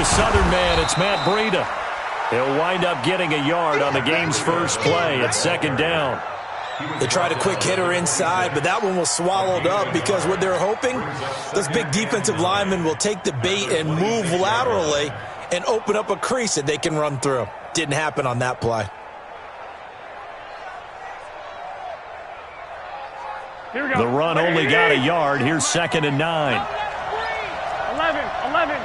the Southern man. It's Matt Breida. He'll wind up getting a yard on the game's first play at 2nd down. They tried a quick hitter inside, but that one was swallowed up because what they're hoping, those big defensive linemen will take the bait and move laterally and open up a crease that they can run through. Didn't happen on that play. The run only got a yard. Here's 2nd and 9. 11.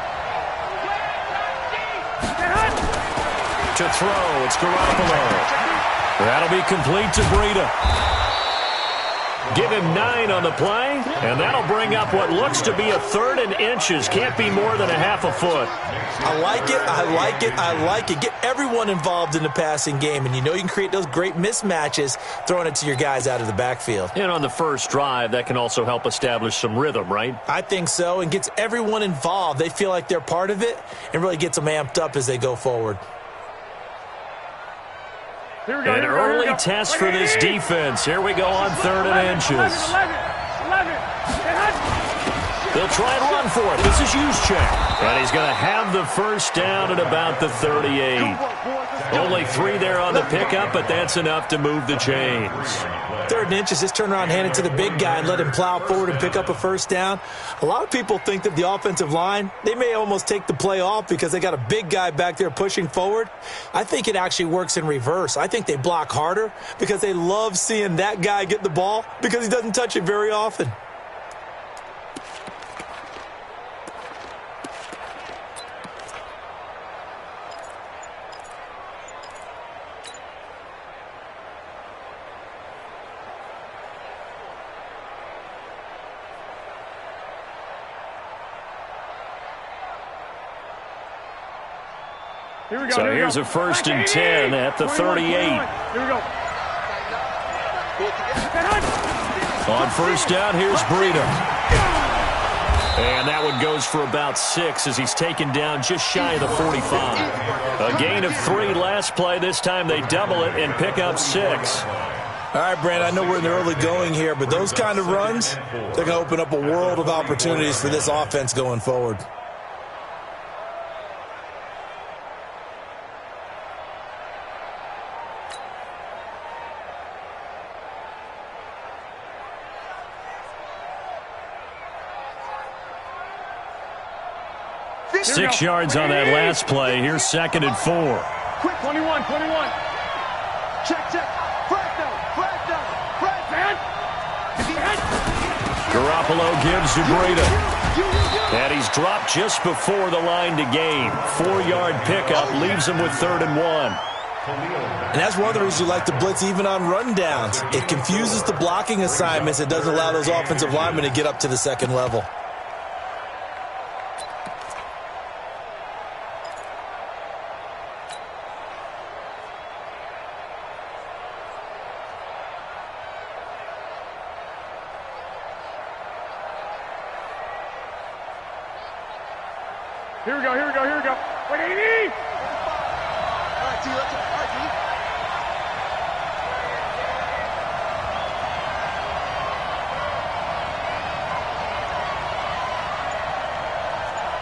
To throw, it's Garoppolo. That'll be complete to Breida. Give him 9 on the play, and that'll bring up what looks to be a 3rd and inches. Can't be more than a half a foot. I like it. Get everyone involved in the passing game, and you know you can create those great mismatches throwing it to your guys out of the backfield. And on the first drive, that can also help establish some rhythm, right? I think so, and gets everyone involved. They feel like they're part of it and really gets them amped up as they go forward. An early test for this defense. Here we go on 3rd and inches. 11. They'll try and run for it. This is Juszczyk. And he's going to have the first down at about the 38. Only 3 there on the pickup, but that's enough to move the chains. 3rd and inches, just turn around, hand it to the big guy, and let him plow forward and pick up a first down. A lot of people think that the offensive line, they may almost take the play off because they got a big guy back there pushing forward. I think it actually works in reverse. I think they block harder because they love seeing that guy get the ball because he doesn't touch it very often. So here's a 1st and 10 at the 38. Here we go. On 1st down, here's Breida. And that one goes for about 6 as he's taken down just shy of the 45. A gain of 3 last play. This time they double it and pick up 6. All right, Brand, I know we're in the early going here, but those kind of runs, they're going to open up a world of opportunities for this offense going forward. Six yards on that last play. Here's 2nd and 4. Quick, 21. Check. Flag down. Garoppolo gives to Breida. And he's dropped just before the line to gain. 4-yard pickup leaves him with 3rd and 1. And that's one of the reasons you like to blitz even on rundowns. It confuses the blocking assignments. It doesn't allow those offensive linemen to get up to the 2nd level. Here we go. Wait, 80! All right, T, let's go. All right, T.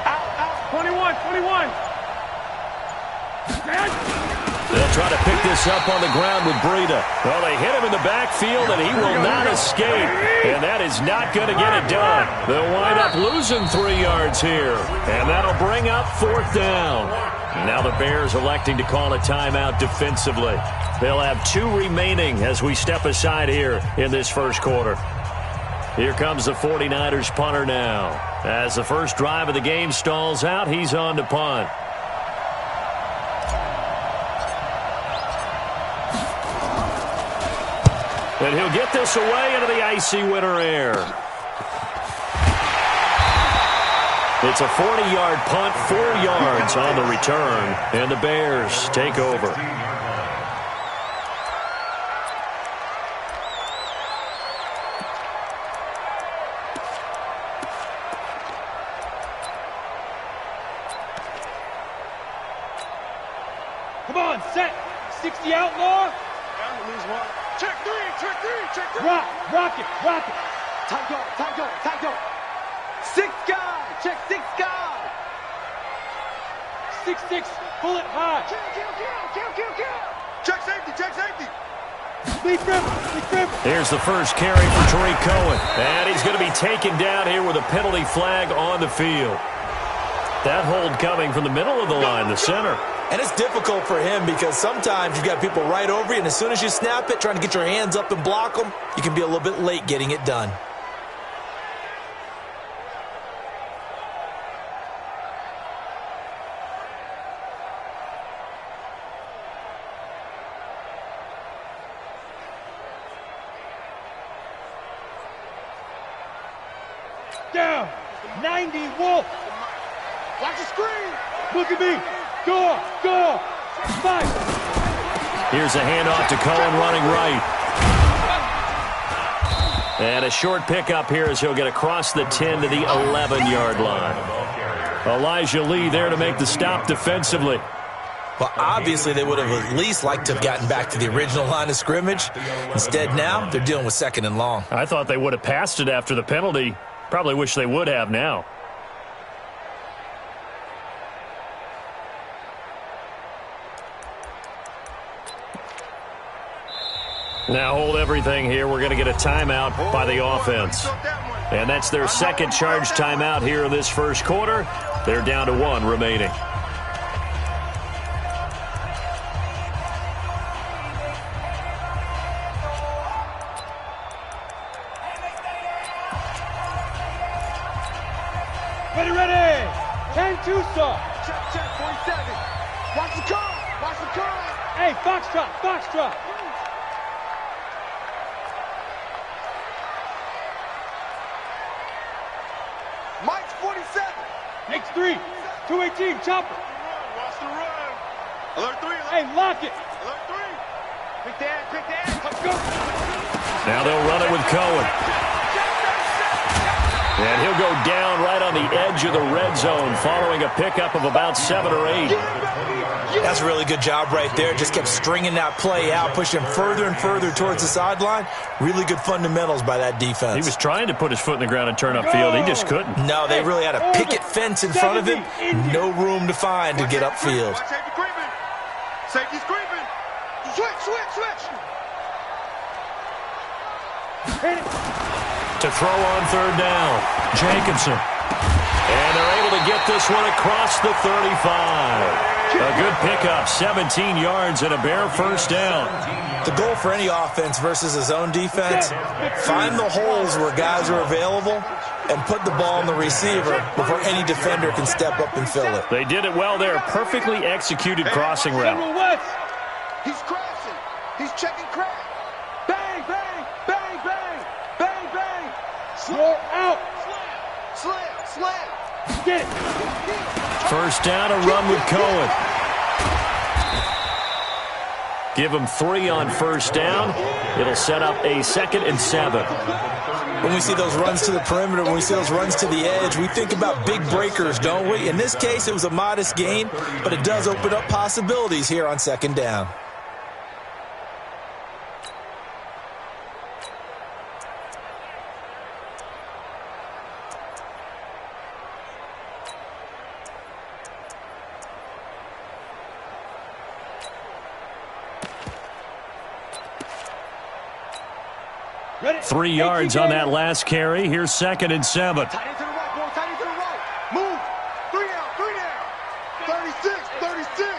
Out. 21. They'll try to pick this up on the ground with Breida. Well, they hit him in the backfield, and he will not escape. And that is not going to get it done. They'll wind up losing 3 yards here. And that'll bring up 4th down. Now the Bears electing to call a timeout defensively. They'll have 2 remaining as we step aside here in this first quarter. Here comes the 49ers punter now. As the first drive of the game stalls out, he's on to punt. And he'll get this away into the icy winter air. It's a 40-yard punt, 4 yards on the return, and the Bears take over. Come on, set. 60 outlaw. Down to lose 1. Check 3. Rock it. Tight go. 6 guy. Check 6 guy. 6'6", pull it high. Check safety, check safety. Lead gripper, lead gripper. Here's the first carry for Tariq Cohen. And he's going to be taken down here with a penalty flag on the field. That hold coming from the middle of the line, the center. And it's difficult for him because sometimes you've got people right over you, and as soon as you snap it, trying to get your hands up and block them, you can be a little bit late getting it done. Down. 90 Wolf. Watch the screen. Look at me. Go. Fight. Here's a handoff to Cohen running right. And a short pickup here as he'll get across the 10 to the 11-yard line. Elijah Lee there to make the stop defensively. Well, obviously they would have at least liked to have gotten back to the original line of scrimmage. Instead now, they're dealing with second and long. I thought they would have passed it after the penalty. Probably wish they would have now. Now hold everything here. We're going to get a timeout by the offense. And that's their second charge timeout here in this first quarter. They're down to 1 remaining. Ready. 10 Tucson. Check, 47. Watch the car. Hey, Foxtrot. Mike's 47. Makes 3. 218, chopper. Watch the run. Alert 3. Hey, lock it. Alert 3. Quick dad. Let's go. Now they'll run it with Cohen. And he'll go down right on the edge of the red zone following a pickup of about 7 or 8. That's a really good job right there. Just kept stringing that play out, pushing him further and further towards the sideline. Really good fundamentals by that defense. He was trying to put his foot in the ground and turn upfield. He just couldn't. No, they really had a picket fence in front of him. No room to find to get upfield. Watch safety creeping. Safety's creeping. Switch. Hit it. To throw on third down, Jacobson. And they're able to get this one across the 35. A good pickup, 17 yards and a bare first down. The goal for any offense versus a zone defense, find the holes where guys are available and put the ball on the receiver before any defender can step up and fill it. They did it well there. Perfectly executed crossing route. General West. He's crashing. He's checking crack. Bang. Slow out. Slam. Get it. First down, a run with Cohen. Give him 3 on first down. It'll set up a 2nd and 7. When we see those runs to the perimeter, when we see those runs to the edge, we think about big breakers, don't we? In this case, it was a modest gain, but it does open up possibilities here on 2nd down. Ready. 3 yards on that last carry. Here's 2nd and 7. Tight into the right, boy. Tight into the right. Move. 3 down. 36.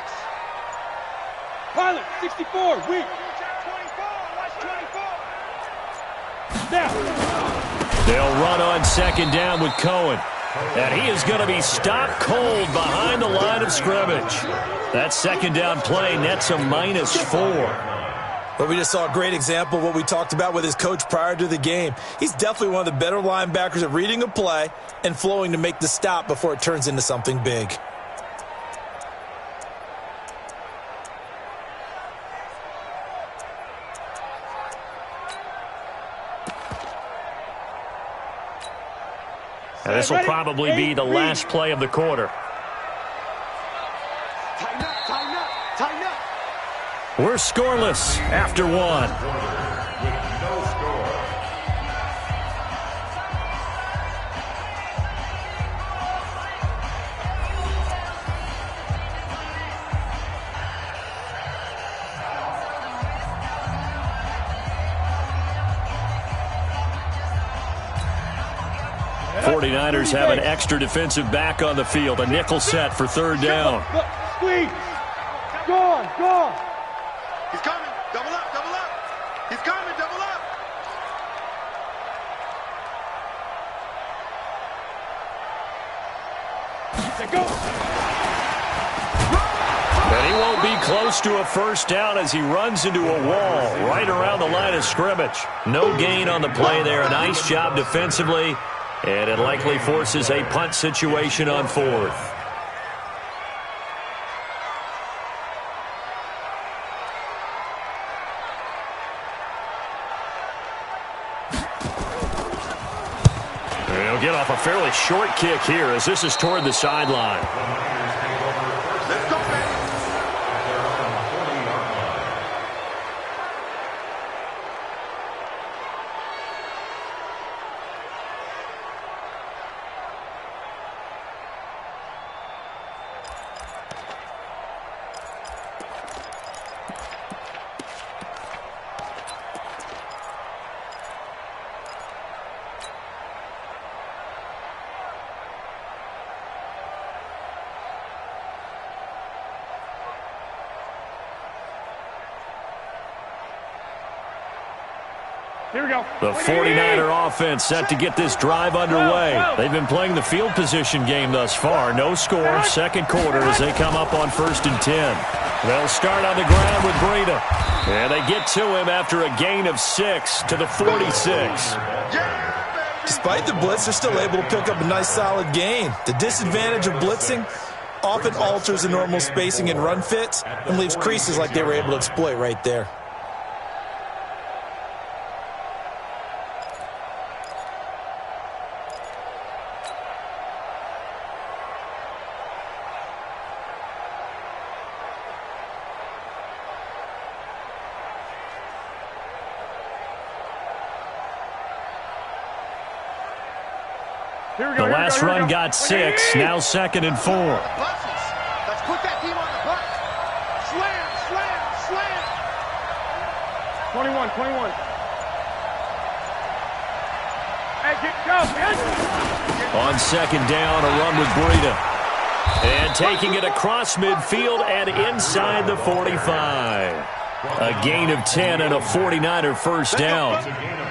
Pilot, 64, weak. Check 24. Watch 24. Now. They'll run on 2nd down with Cohen. And he is going to be stopped cold behind the line of scrimmage. That 2nd down play nets a -4. But we just saw a great example of what we talked about with his coach prior to the game. He's definitely one of the better linebackers at reading a play and flowing to make the stop before it turns into something big. And this will probably be the last play of the quarter. Tighten up. We're scoreless after 1. 49ers have an extra defensive back on the field. A nickel set for third down. Squeeze. Go on, go on. He's coming. Double up, double up. He's coming, double up. Go. And he won't be close to a first down as he runs into a wall right around the line of scrimmage. No gain on the play there. A nice job defensively, and it likely forces a punt situation on fourth. He'll get off a fairly short kick here as this is toward the sideline. Let's go, baby. Here we go. The 49er offense set to get this drive underway. They've been playing the field position game thus far. No score, second quarter as they come up on 1st and 10. They'll start on the ground with Breida. And they get to him after a gain of 6 to the 46. Despite the blitz, they're still able to pick up a nice solid gain. The disadvantage of blitzing often alters the normal spacing and run fits and leaves creases like they were able to exploit right there. The last run got 6, now 2nd and 4. Let's put that team on the bus. Slam, slam, slam. 21, 21. Hey, go. On 2nd down, a run with Breida. And taking it across midfield and inside the 45. A gain of 10 and a 49er first down.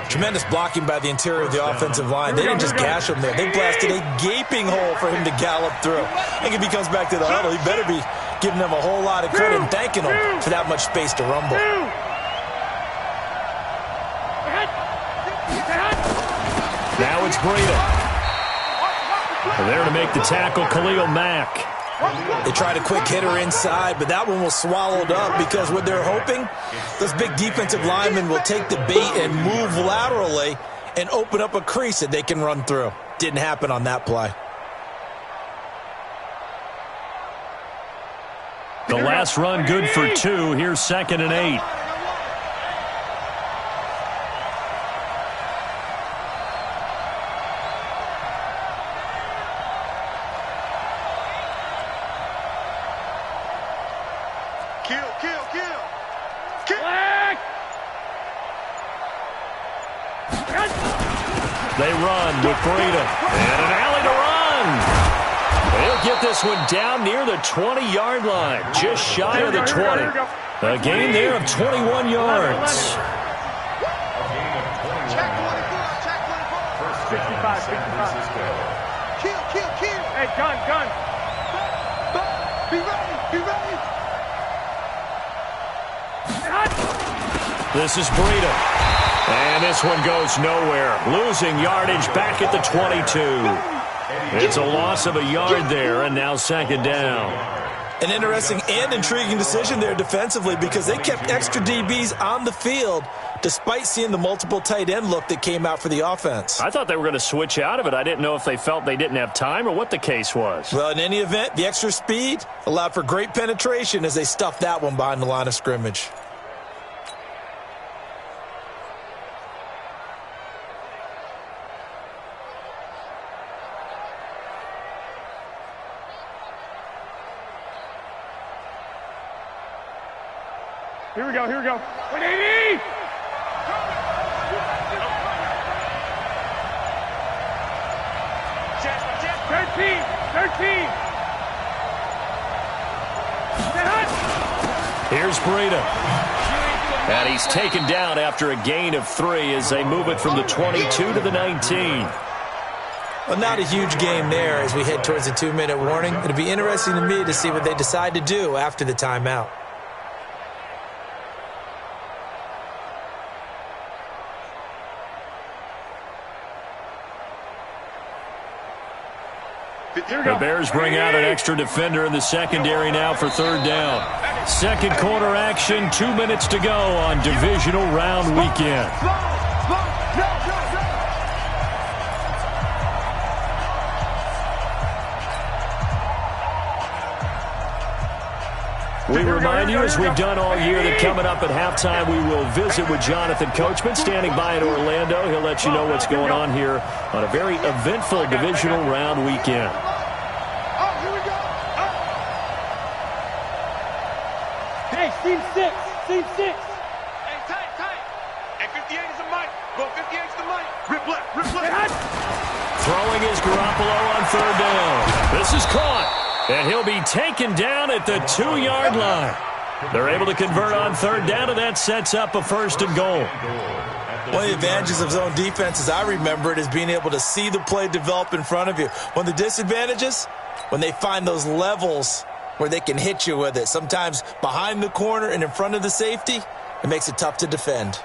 Tremendous blocking by the interior of the offensive line. They didn't just gash him there. They blasted a gaping hole for him to gallop through. I think if he comes back to the huddle, he better be giving them a whole lot of credit and thanking them for that much space to rumble. Now it's Breida. There to make the tackle, Khalil Mack. They tried a quick hitter inside, but that one was swallowed up because what they're hoping, those big defensive linemen will take the bait and move laterally and open up a crease that they can run through. Didn't happen on that play. The last run good for 2. Here's 2nd and 8. They run with Breida. And an alley to run. They'll get this one down near the 20-yard line. Just shy of the 20. A gain there of 21 yards. Check 24, check 24. 65, 65. Kill. Hey, gun. Be ready. This is Breida. And this one goes nowhere. Losing yardage back at the 22. It's a loss of a yard there, and now 2nd down. An interesting and intriguing decision there defensively because they kept extra DBs on the field despite seeing the multiple tight end look that came out for the offense. I thought they were going to switch out of it. I didn't know if they felt they didn't have time or what the case was. Well, in any event, the extra speed allowed for great penetration as they stuffed that one behind the line of scrimmage. Here we go. 180! Here's Breida. And he's taken down after a gain of 3 as they move it from the 22 to the 19. Well, not a huge game there as we head towards the 2-minute warning. It'll be interesting to me to see what they decide to do after the timeout. The Bears bring out an extra defender in the secondary now for 3rd down. Second quarter action, 2 minutes to go on divisional round weekend. We remind you, as we've done all year, that coming up at halftime, we will visit with Jonathan Coachman, standing by in Orlando. He'll let you know what's going on here on a very eventful divisional round weekend. Hey, Team 6. Team 6. Hey, tight. Hey, 58 is the mic. Go, 58 is the mic. Rip left. Throwing is Garoppolo on 3rd down. This is caught. And he'll be taken down at the 2-yard line. They're able to convert on 3rd down, and that sets up a 1st and goal. One of the advantages of zone defense, as I remember it, is being able to see the play develop in front of you. One of the disadvantages, when they find those levels where they can hit you with it, sometimes behind the corner and in front of the safety, it makes it tough to defend.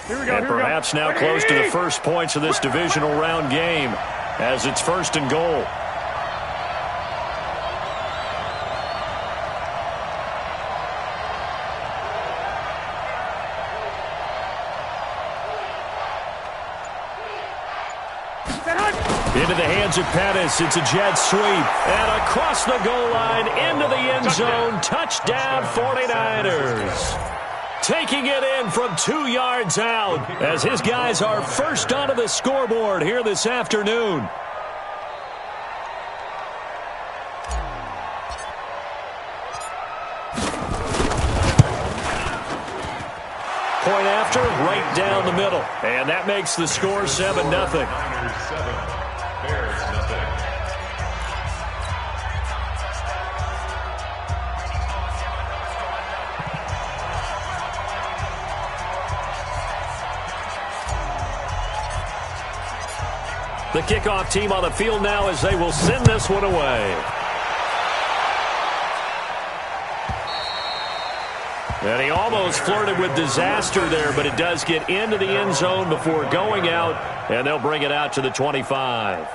And perhaps now close to the first points of this divisional round game as it's 1st and goal. Into the hands of Pettis. It's a jet sweep. And across the goal line, into the end zone. Touchdown 49ers. Taking it in from 2 yards out as his guys are first onto the scoreboard here this afternoon. Point after, right down the middle. And that makes the score 7-0. The kickoff team on the field now as they will send this one away. And he almost flirted with disaster there, but it does get into the end zone before going out, and they'll bring it out to the 25.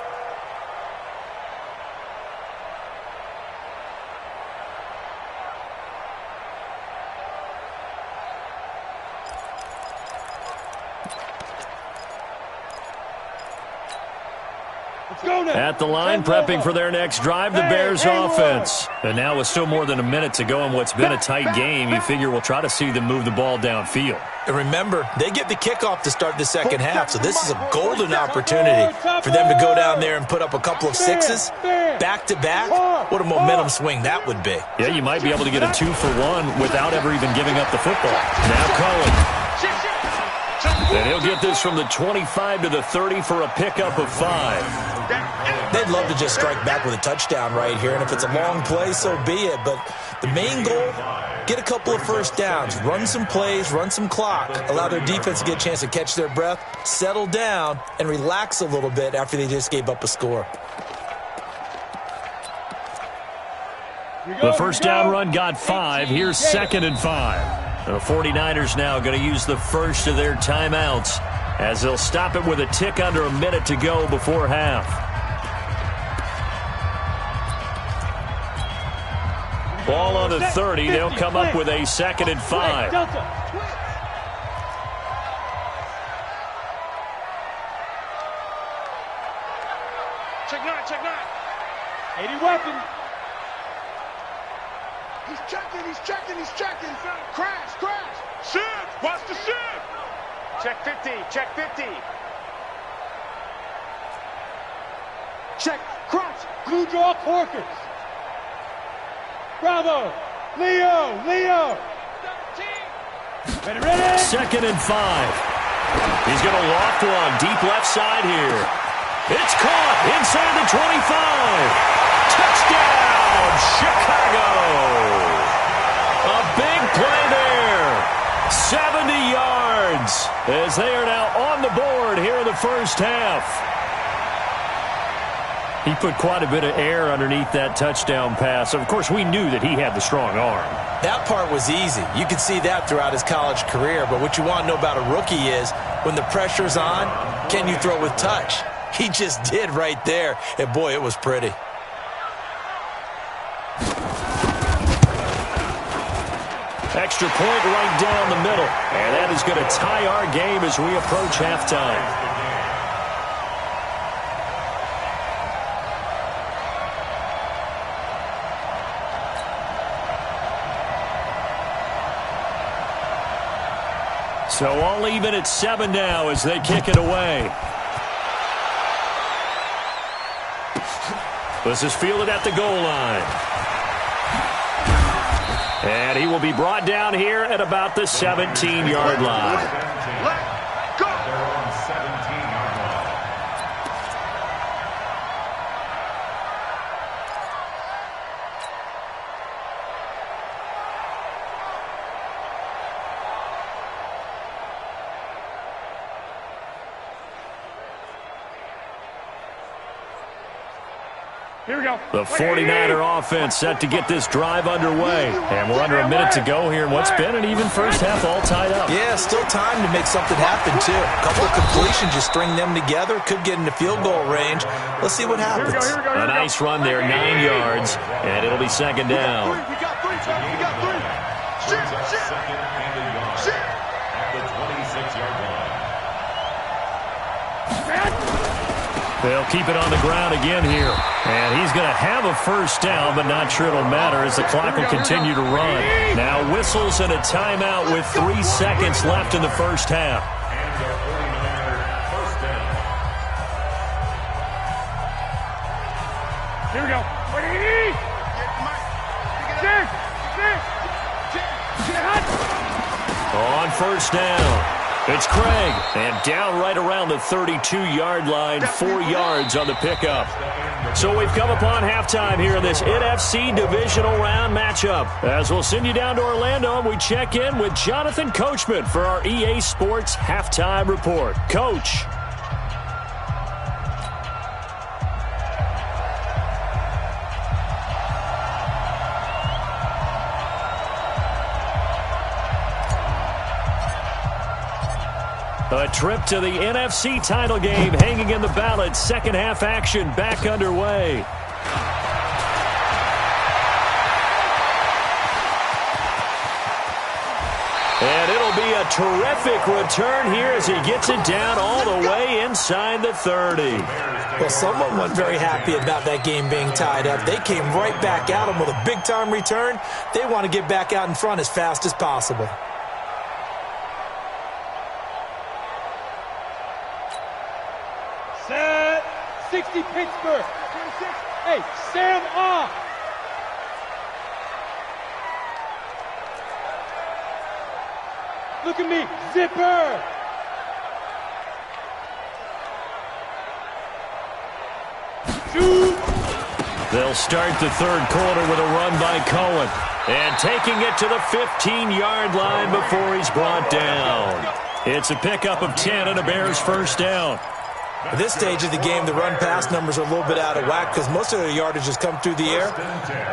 At the line, prepping for their next drive, the Bears offense. And now with still more than a minute to go in what's been a tight game, you figure we'll try to see them move the ball downfield. And remember, they get the kickoff to start the second half, so this is a golden opportunity for them to go down there and put up a couple of sixes back-to-back. What a momentum swing that would be. Yeah, you might be able to get a 2-for-1 without ever even giving up the football. Now Cohen. And he'll get this from the 25 to the 30 for a pickup of 5. They'd love to just strike back with a touchdown right here, and if it's a long play, so be it. But the main goal, get a couple of first downs, run some plays, run some clock, allow their defense to get a chance to catch their breath, settle down, and relax a little bit after they just gave up a score. The first down run got 5. Here's 2nd and 5. The 49ers now going to use the first of their timeouts as they'll stop it with a tick under a minute to go before half. Ball on the 30. They'll come up with a 2nd and 5. Check 9. 80 weapon. He's checking. Crash. Shift. Watch the shift. Check 50. Check. Crunch. Glue draw Corkers. Bravo. Leo. Ready. 2nd and 5. He's going to loft one deep left side here. It's caught inside the 25. Touchdown, Chicago. A big play there. 70 yards as they are now on the board here in the first half. He put quite a bit of air underneath that touchdown pass. Of course, we knew that he had the strong arm. That part was easy. You could see that throughout his college career. But what you want to know about a rookie is when the pressure's on, can you throw with touch? He just did right there. And, boy, it was pretty. Extra point right down the middle. And that is going to tie our game as we approach halftime. So all even at 7 now as they kick it away. This is fielded at the goal line. And he will be brought down here at about the 17-yard line. Let go. Here we go. The 49er offense set to get this drive underway. And we're under a minute to go here in what's been an even first half all tied up. Yeah, still time to make something happen, too. A couple of completions, you string them together, could get into field goal range. Let's see what happens. A nice run there, 9 yards, and it'll be second down. We got three, Chuck. We got three. Shit. At the 26-yard line. They'll keep it on the ground again here. And he's going to have a first down, but not sure it'll matter as the clock will continue to run. Now whistles and a timeout with 3 seconds left in the first half. And the 49er first down. Here we go. On first down, it's Craig. And down right around the 32-yard line, 4 yards on the pickup. So we've come upon halftime here in this NFC divisional round matchup. As we'll send you down to Orlando, and we check in with Jonathan Coachman for our EA Sports Halftime Report. Coach. A trip to the NFC title game hanging in the balance. Second half action back underway. And it'll be a terrific return here as he gets it down all the way inside the 30. Well, someone wasn't very happy about that game being tied up. They came right back at him with a big-time return. They want to get back out in front as fast as possible. Set 60 Pittsburgh. 26. Hey, Sam off. Look at me, zipper. Shoot. They'll start the third quarter with a run by Cohen. And taking it to the 15-yard line before he's brought down. It's a pickup of 10 and a Bears first down. At this stage of the game, the run-pass numbers are a little bit out of whack because most of their yardage has come through the air.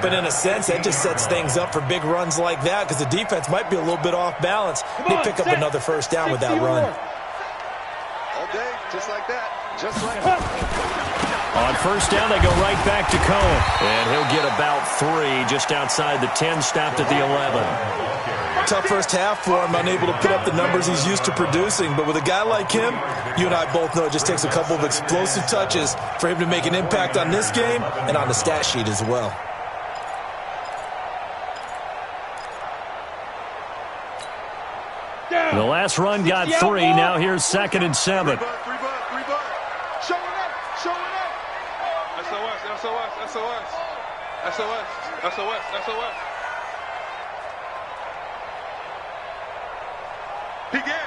But in a sense, that just sets things up for big runs like that because the defense might be a little bit off balance. They pick up another first down with that run. All day, just like that. Just like that. On first down, they go right back to Cohen. And he'll get about 3 just outside the 10, stopped at the 11. Tough first half for him, unable to put up the numbers he's used to producing. But with a guy like him, you and I both know it just takes a couple of explosive touches for him to make an impact on this game and on the stat sheet as well. The last run got 3. Now here's 2nd and 7. Three butt. Show it up. SOS. He get.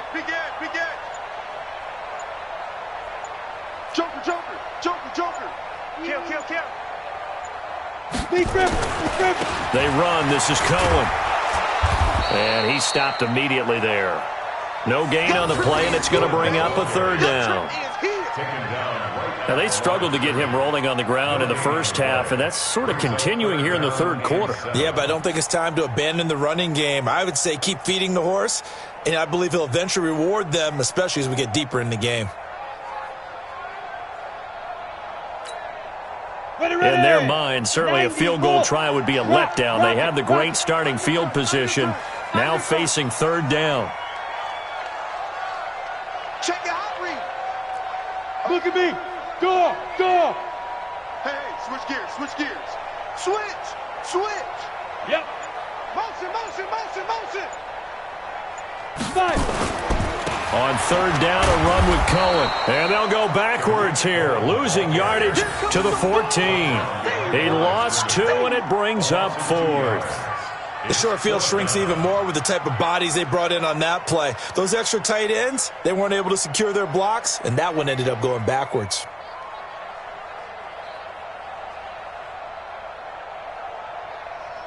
Joker. Joker, Joker. Kill, kill, kill. Lee Griffin. They run. This is Cohen. And he stopped immediately there. No gain on the play, and it's going to bring up a third down. Now, they struggled to get him rolling on the ground in the first half, and that's sort of continuing here in the third quarter. Yeah, but I don't think it's time to abandon the running game. I would say keep feeding the horse, and I believe he'll eventually reward them, especially as we get deeper in the game. In their mind, certainly a field goal try would be a letdown. They had the great starting field position, now facing third down. Check your hot read. Look at me. Door. Hey, switch gears. Switch. Yep. Motion. Nice. On third down, a run with Cohen. And they'll go backwards here, losing yardage to the 14. He lost 2, and it brings up fourth. The short field shrinks even more with the type of bodies they brought in on that play. Those extra tight ends, they weren't able to secure their blocks, and that one ended up going backwards.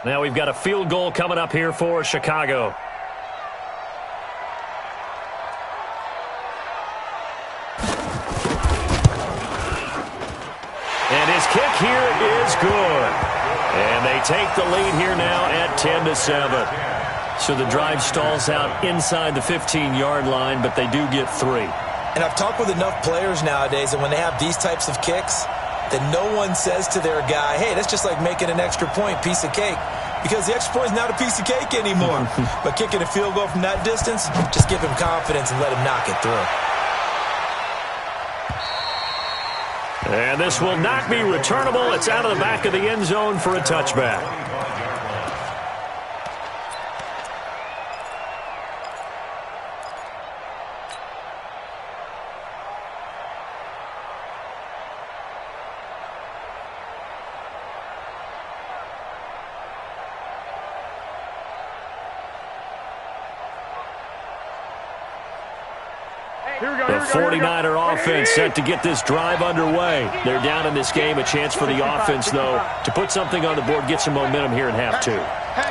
Now we've got a field goal coming up here for Chicago. And his kick here is good. And they take the lead here now at 10-7. So the drive stalls out inside the 15-yard line, but they do get 3. And I've talked with enough players nowadays, and when they have these types of kicks, that no one says to their guy, hey, that's just like making an extra point, piece of cake. Because the extra point is not a piece of cake anymore. But kicking a field goal from that distance, just give him confidence and let him knock it through. And this will not be returnable. It's out of the back of the end zone for a touchback. The 49er offense set to get this drive underway. They're down in this game. A chance for the offense, though, to put something on the board, get some momentum here in half 2.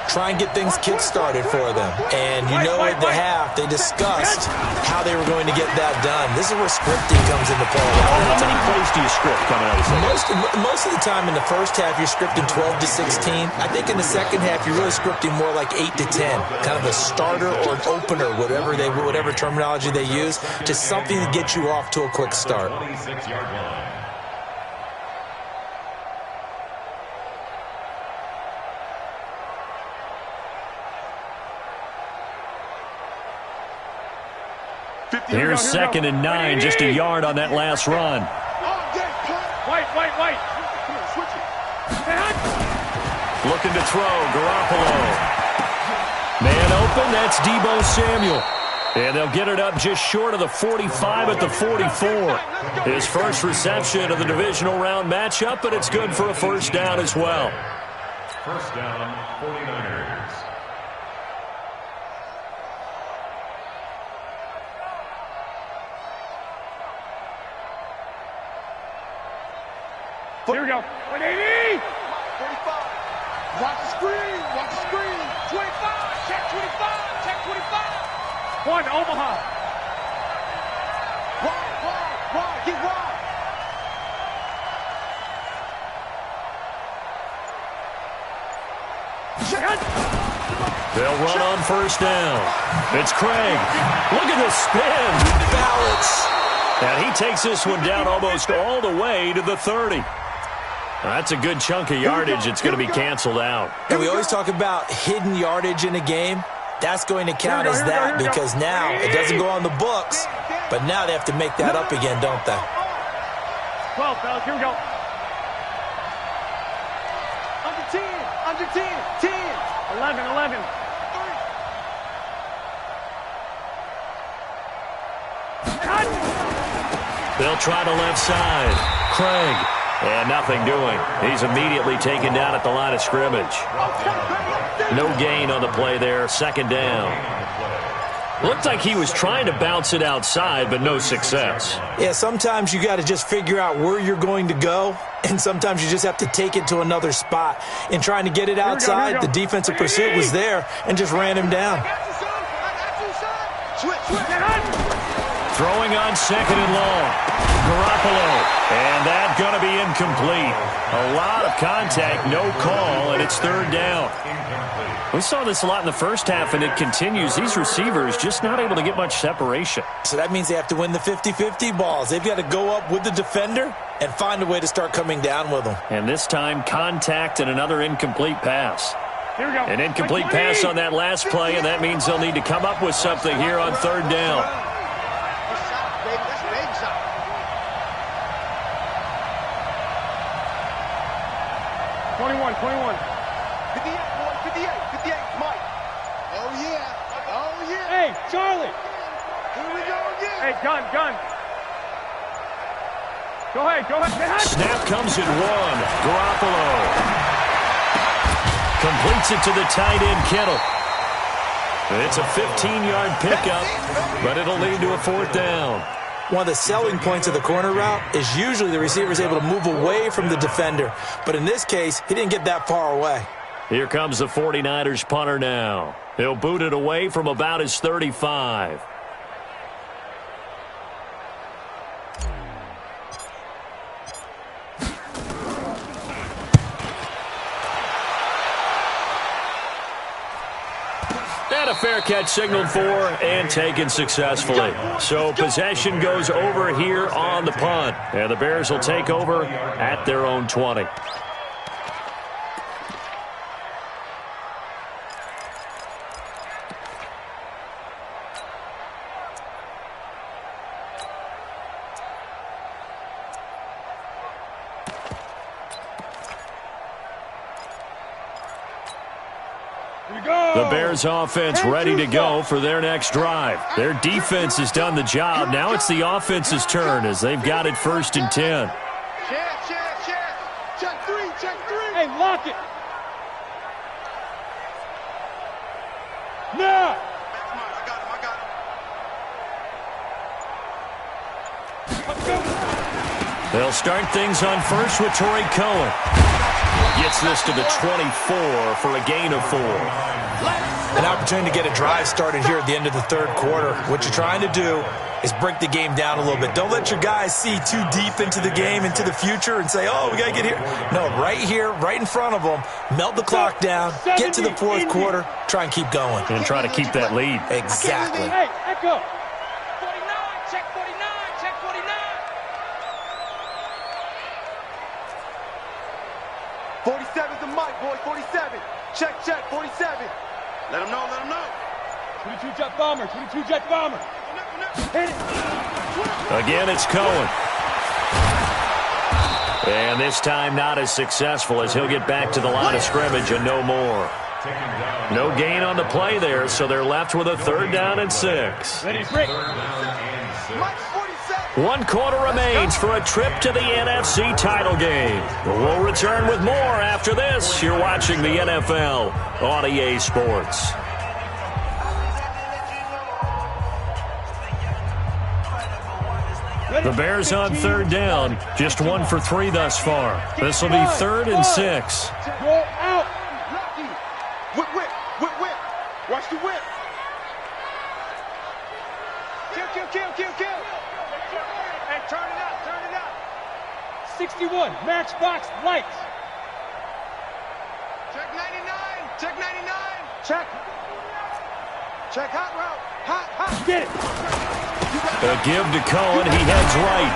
Try and get things kick-started for them. And you know at the half, they discussed how they were going to get that done. This is where scripting comes into play. How many plays do you script coming out of the second? Most of the time in the first half, you're scripting 12 to 16. I think in the second half, you're really scripting more like 8 to 10. Kind of a starter or an opener, whatever terminology they use, just something to get you off to a quick start. 26-yard line. Here's 2nd and 9, just a yard on that last run. White. Looking to throw, Garoppolo. Man open, that's Deebo Samuel. And they'll get it up just short of the 45 at the 44. His first reception of the divisional round matchup, but it's good for a first down as well. First down, 49ers. Here we go. 180. 45. Watch the screen. 25. Check 25. 1, Omaha. Wide. Get wide. They'll run on first down. It's Craig. Look at the spin. Balance. And he takes this one down almost all the way to the 30. That's a good chunk of yardage. It's going to be canceled out. And we always talk about hidden yardage in a game. That's going to count as that because now it doesn't go on the books, but now they have to make that up again, don't they? 12, fellas. Here we go. Under 10. 11. They'll try to left side. Craig. And nothing doing. He's immediately taken down at the line of scrimmage. No gain on the play there. 2nd down. Looked like he was trying to bounce it outside, but no success. Yeah, sometimes you got to just figure out where you're going to go, and sometimes you just have to take it to another spot. In trying to get it outside, the defensive pursuit was there and just ran him down. Throwing on second and long. Garoppolo. And that's going to be incomplete. A lot of contact, no call, and it's third down. We saw this a lot in the first half, and it continues. These receivers just not able to get much separation. So that means they have to win the 50-50 balls. They've got to go up with the defender and find a way to start coming down with them. And this time, contact and another incomplete pass. Here we go. An incomplete pass on that last play, and that means they'll need to come up with something here on third down. 21. 58, boy, 58, Mike. Oh, yeah. Oh, yeah. Hey, Charlie. Here we go again. Hey, gun. Go ahead. Snap comes at one. Garoppolo completes it to the tight end, Kittle. It's a 15-yard pickup, but it'll lead to a fourth down. One of the selling points of the corner route is usually the receiver is able to move away from the defender. But in this case, he didn't get that far away. Here comes the 49ers punter now. He'll boot it away from about his 35. And a fair catch signaled for and taken successfully. So possession goes over here on the punt. And the Bears will take over at their own 20. The Bears offense ready to go for their next drive. Their defense has done the job. Now it's the offense's turn as they've got it 1st and 10. Check three. Hey, lock it. Now. They'll start things on first with Torrey Cohen. Gets this to the 24 for a gain of 4. An opportunity to get a drive started here at the end of the third quarter. What you're trying to do is break the game down a little bit. Don't let your guys see too deep into the game, into the future, and say, oh, we got to get here. No, right here, right in front of them, melt the clock down, get to the fourth quarter, try and keep going. And try to keep that lead. Exactly. Hey, echo. 47's the mic, boy. 47. Check, 47. Let him know. 22 jet bomber. Hit it. Again, it's Cohen. And this time not as successful as he'll get back to the line of scrimmage and no more. No gain on the play there, so they're left with a 3rd down and 6. Ready, break. Mike, 47. 1 quarter remains for a trip to the NFC title game. We'll return with more after this. You're watching the NFL on EA Sports. The Bears on 3rd down, just 1 for 3 thus far. This will be 3rd and 6. Go out. Whip. Watch the whip. Kill. And turn it out. 61, matchbox lights. Check 99. Check hot route. Hot. Get it. A give to Cohen. He heads right.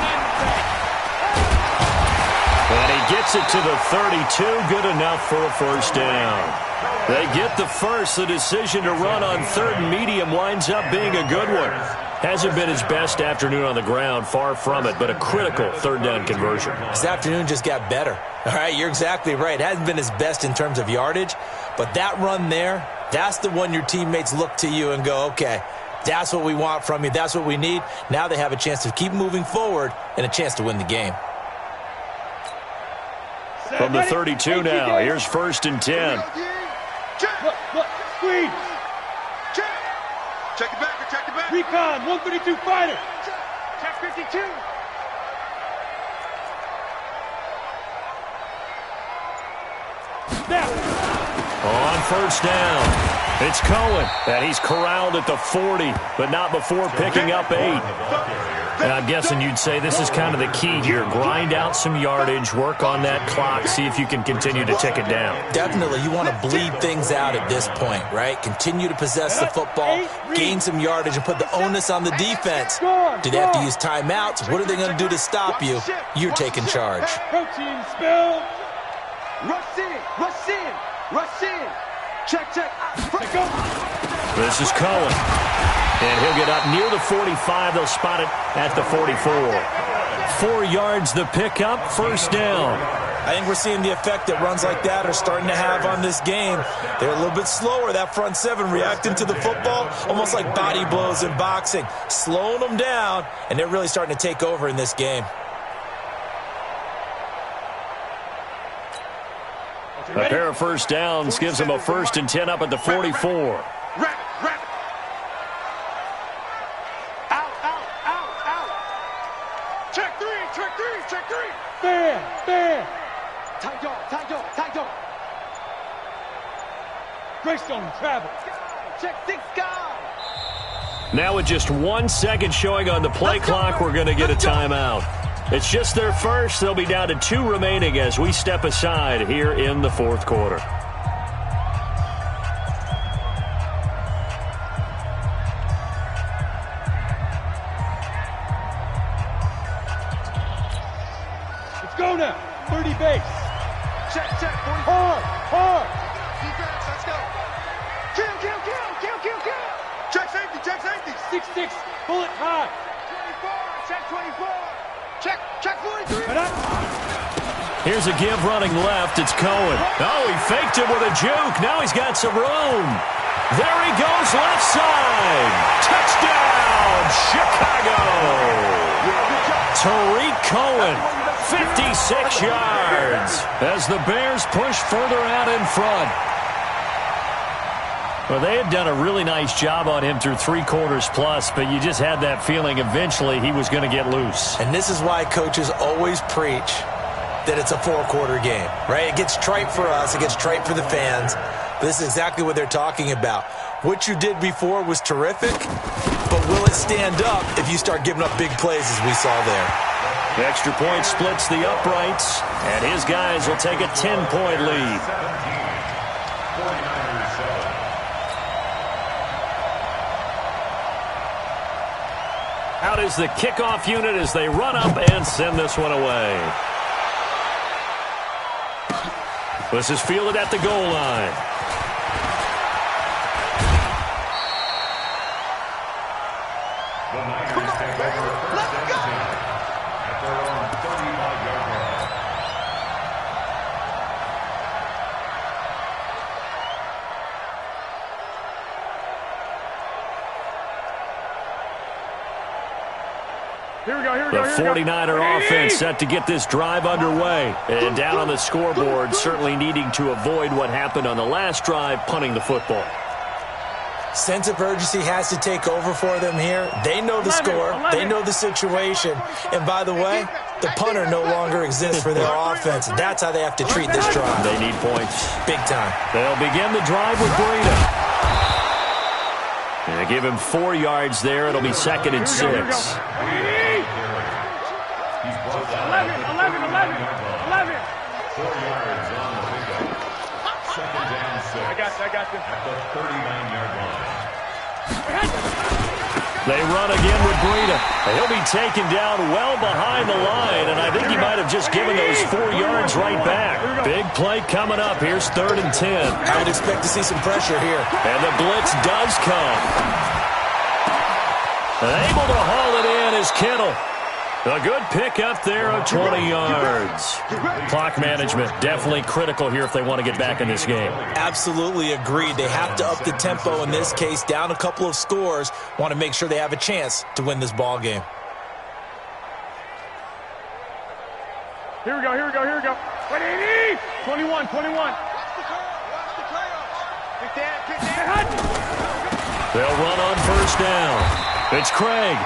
And he gets it to the 32. Good enough for a 1st down. They get the first. The decision to run on 3rd and medium winds up being a good one. Hasn't been his best afternoon on the ground, far from it, but a critical 3rd down conversion. His afternoon just got better. All right, you're exactly right. It hasn't been his best in terms of yardage, but that run there, that's the one your teammates look to you and go, okay, that's what we want from you. That's what we need. Now they have a chance to keep moving forward and a chance to win the game. From the 32 now, here's 1st and 10. Look, squeeze. Check it back. check the back. Recon, 132 fighter. Check 52. Snap. On first down, it's Cohen, and he's corralled at the 40, but not before picking up 8. And I'm guessing you'd say this is kind of the key here. Grind out some yardage, work on that clock, see if you can continue to tick it down. Definitely, you want to bleed things out at this point, right? Continue to possess the football, gain some yardage, and put the onus on the defense. Do they have to use timeouts? What are they going to do to stop you? You're taking charge. Protein spill. Rush in, rush in, rush in. Check, check. Go. This is Cohen, and he'll get up near the 45. They'll spot it at the 44. 4 yards the pickup, first down. I think we're seeing the effect that runs like that are starting to have on this game. They're a little bit slower, that front 7, reacting to the football, almost like body blows in boxing, slowing them down, and they're really starting to take over in this game. A pair of first downs gives them a 1st and 10 up at the 44. Wrap, wrap. Out, out, out, out. Check 3, check 3, check 3. Fair. Tight dog, tight dog, tight dog. Greystone travel. Check 6, go. Now with just 1 second showing on the play clock, we're going to get a timeout. It's just their first. They'll be down to 2 remaining as we step aside here in the 4th quarter. Let's go now. 30 base. Check, check. 40. Hard. Defense, let's go. Kill. Check safety, check safety. 6'6", bullet high. 24, check 24. Check 43. Here's a give running left. It's Cohen. Oh, he faked it with a juke. Now he's got some room. There he goes, left side. Touchdown, Chicago. Tariq Cohen, 56 yards as the Bears push further out in front. Well, they had done a really nice job on him through 3 quarters plus, but you just had that feeling eventually he was going to get loose. And this is why coaches always preach that it's a 4-quarter game, right? It gets trite for us. It gets trite for the fans. But this is exactly what they're talking about. What you did before was terrific, but will it stand up if you start giving up big plays as we saw there? The extra point splits the uprights, and his guys will take a 10-point lead. Out is the kickoff unit as they run up and send this one away. This is fielded at the goal line. The Niners take over first and 10 at their own 35-yard line. The 49er offense set to get this drive underway. And down on the scoreboard, certainly needing to avoid what happened on the last drive, punting the football. Sense of urgency has to take over for them here. They know the score. They know the situation. And by the way, the punter no longer exists for their offense. That's how they have to treat this drive. They need points. Big time. They'll begin the drive with Breida. They give him 4 yards there. It'll be 2nd and 6. 11. I got you. At the 39-yard line. They run again with Breida. He'll be taken down well behind the line, and I think he might have just given those 4 yards right back. Big play coming up. Here's 3rd and 10. I would expect to see some pressure here. And the blitz does come. And able to haul it in is Kittle. A good pick up there of 20 yards. Clock management definitely critical here if they want to get back in this game. Absolutely agreed. They have to up the tempo in this case. Down a couple of scores. Want to make sure they have a chance to win this ball game. Here we go. 21. Watch the curl. Pick that. They'll run on first down. It's Craig.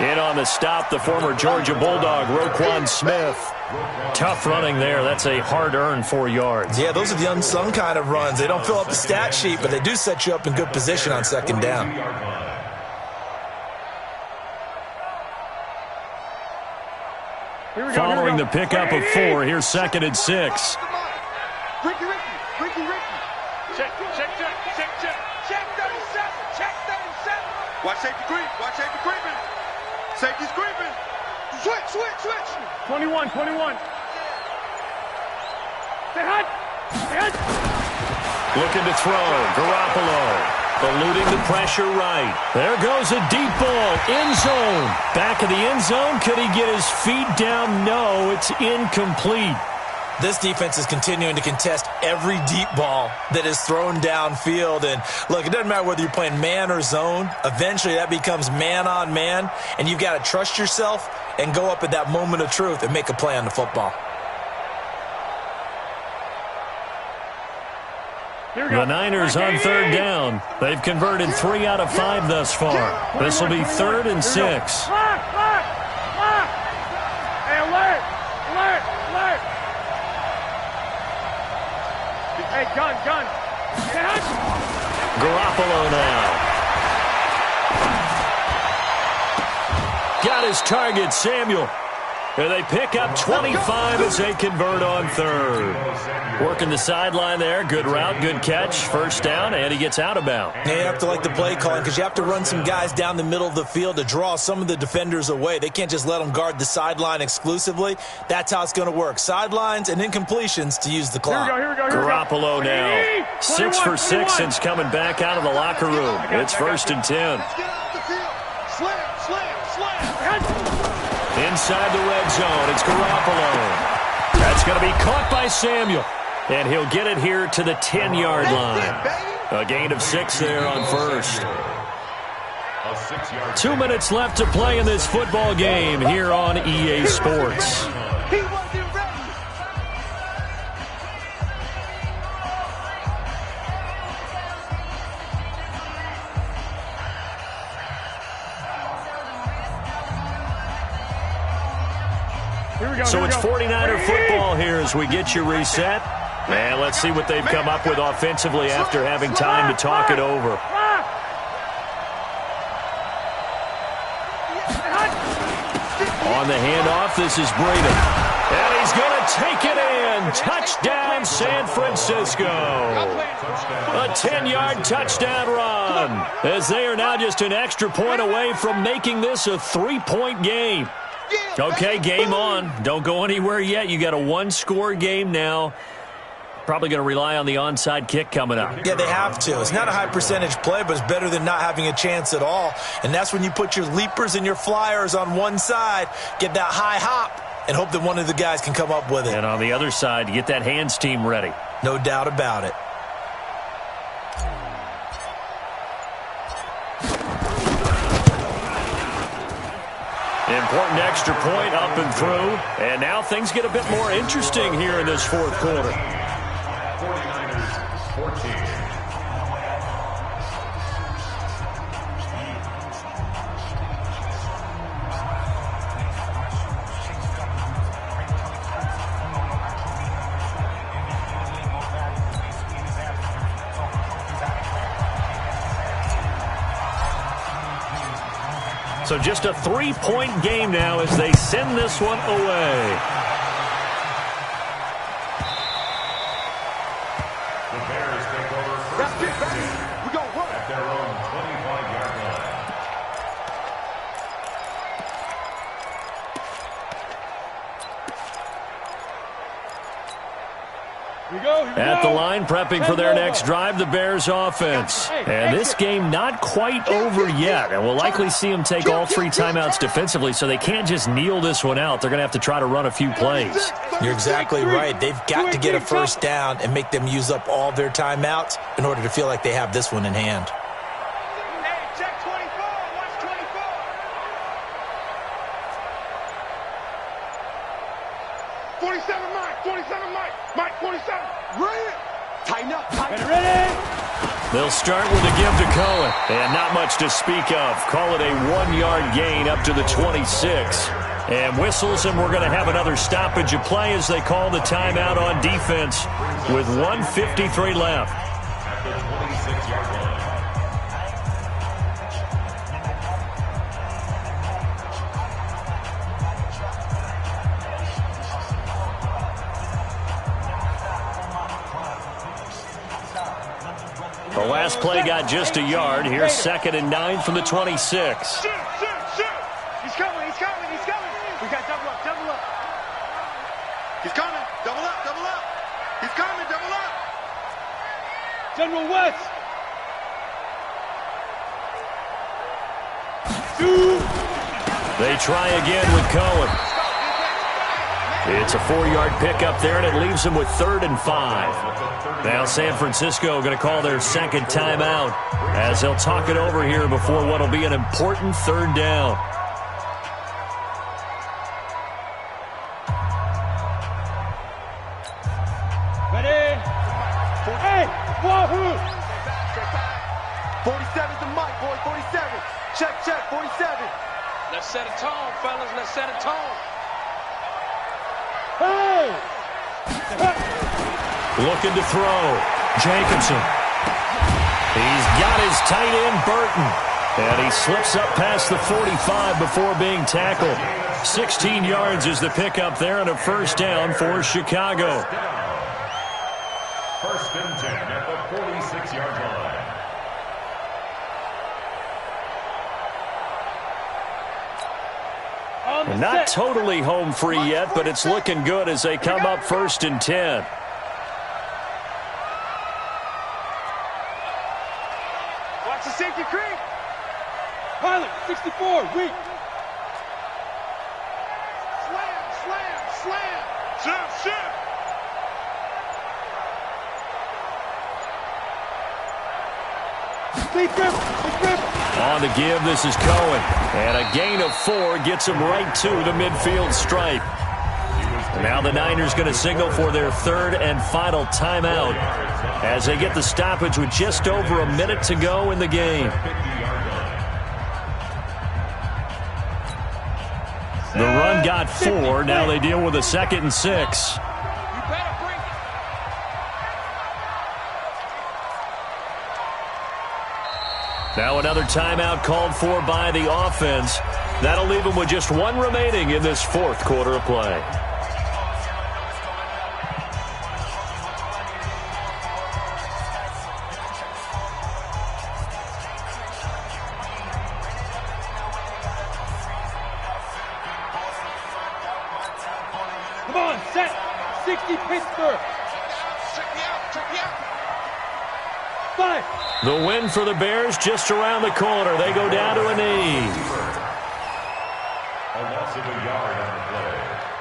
In on the stop, the former Georgia Bulldog, Roquan Smith. Tough running there. That's a hard-earned 4 yards. Yeah, those are the unsung kind of runs. They don't fill up the stat sheet, but they do set you up in good position on second down. Following the pickup of 4, here's 2nd and 6. Ricky. Check 37. Watch safety creeping. Safety's creeping. Switch. 21. Stay hot. Looking to throw. Garoppolo. Eluding the pressure right. There goes a deep ball. End zone. Back of the end zone. Could he get his feet down? No, it's incomplete. This defense is continuing to contest every deep ball that is thrown downfield. And, look, it doesn't matter whether you're playing man or zone. Eventually, that becomes man-on-man, and you've got to trust yourself and go up at that moment of truth and make a play on the football. The Niners on third down. They've converted 3 out of 5 thus far. This will be 3rd and 6. Hey, alert. Hey, gun. Garoppolo now. Got his target, Samuel. And they pick up 25 as they convert on 3rd. Working the sideline there. Good route, good catch. First down, and he gets out of bounds. Yeah, you have to like the play calling because you have to run some guys down the middle of the field to draw some of the defenders away. They can't just let them guard the sideline exclusively. That's how it's going to work. Sidelines and incompletions to use the clock. Here we go. Garoppolo now. 6 for 6 since coming back out of the locker room. It's 1st and 10. Let's get off the field. Slam. Inside the red zone, it's Garoppolo. That's going to be caught by Samuel. And he'll get it here to the 10-yard line. A gain of 6 there on first. 2 minutes left to play in this football game here on EA Sports. He wasn't ready. So it's 49er football here as we get you reset. And let's see what they've come up with offensively after having time to talk it over. On the handoff, this is Breida. And he's going to take it in. Touchdown, San Francisco. A 10-yard touchdown run. As they are now just an extra point away from making this a 3-point game. Okay, game on. Don't go anywhere yet. You got a 1-score game now. Probably going to rely on the onside kick coming up. Yeah, they have to. It's not a high percentage play, but it's better than not having a chance at all. And that's when you put your leapers and your flyers on one side, get that high hop, and hope that one of the guys can come up with it. And on the other side, get that hands team ready. No doubt about it. Important extra point up and through. And now things get a bit more interesting here in this fourth quarter. 49ers 14. So just a 3-point game now as they send this one away. The Bears take over first and 10 We go run. at their own 25-yard line. At the line, prepping for their next drive, the Bears offense. And this game not quite over yet. And we'll likely see them take all 3 timeouts defensively, so they can't just kneel this one out. They're going to have to try to run a few plays. You're exactly right. They've got to get a first down and make them use up all their timeouts in order to feel like they have this one in hand. Hey, check 24. Watch 24. 47 Mike. 47 Mike. Mike 47. Ready? Tighten up. Tighten up. Ready? They'll start with a give to Cohen. And not much to speak of. Call it a 1-yard gain up to the 26. And whistles, and we're going to have another stoppage of play as they call the timeout on defense with 1:53 left. At the 26-yard line. The last play got just a yard. Here's 2nd and 9 from the 26. Shoot! He's coming! We got double up! He's coming! Double up! He's coming! Double up! General West. Shoot. They try again with Cohen. It's a 4-yard pickup there, and it leaves them with 3rd and 5. Now San Francisco going to call their second timeout as they'll talk it over here before what will be an important 3rd down. Ready? Hey, Wahoo! 47's the mic, boy. 47. Check. 47. Let's set a tone, fellas. Let's set a tone. Hey! Looking to throw. Jacobson. He's got his tight end, Burton. And he slips up past the 45 before being tackled. 16 yards is the pickup there and a 1st down for Chicago. 1st and 10 at the 46-yard line. Not totally home free yet, but it's looking good as they come up 1st and 10. Watch the safety creep. Pilot, 64, weak. Slam. Shoot. Deep grip. On the give, this is Cohen. And a gain of 4 gets him right to the midfield stripe. Now the Niners going to signal for their 3rd and final timeout as they get the stoppage with just over a minute to go in the game. The run got 4. Now they deal with a 2nd and 6. Now another timeout called for by the offense. That'll leave them with just 1 remaining in this 4th quarter of play. Come on, set. 60 Pittsburgh. Check me out. 5. The win for the Bears just around the corner. They go down to a knee. A loss of a yard on the play.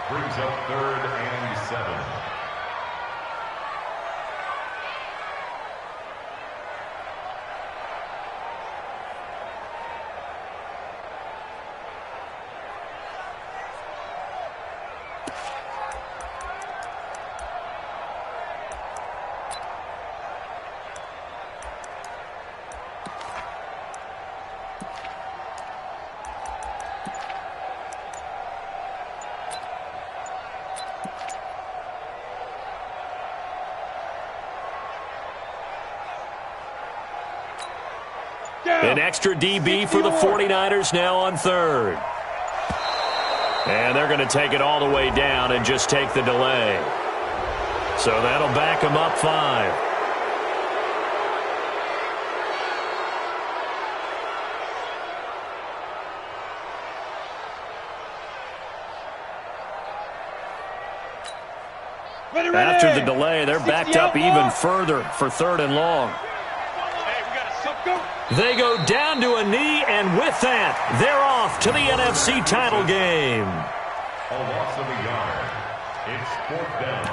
Brings up 3rd and 7. An extra DB for the 49ers now on 3rd. And they're going to take it all the way down and just take the delay. So that'll back them up 5. After the delay, they're backed up even further for 3rd and long. They go down to a knee, and with that, they're off to the NFC title game. A loss of a yard. It's 4th down.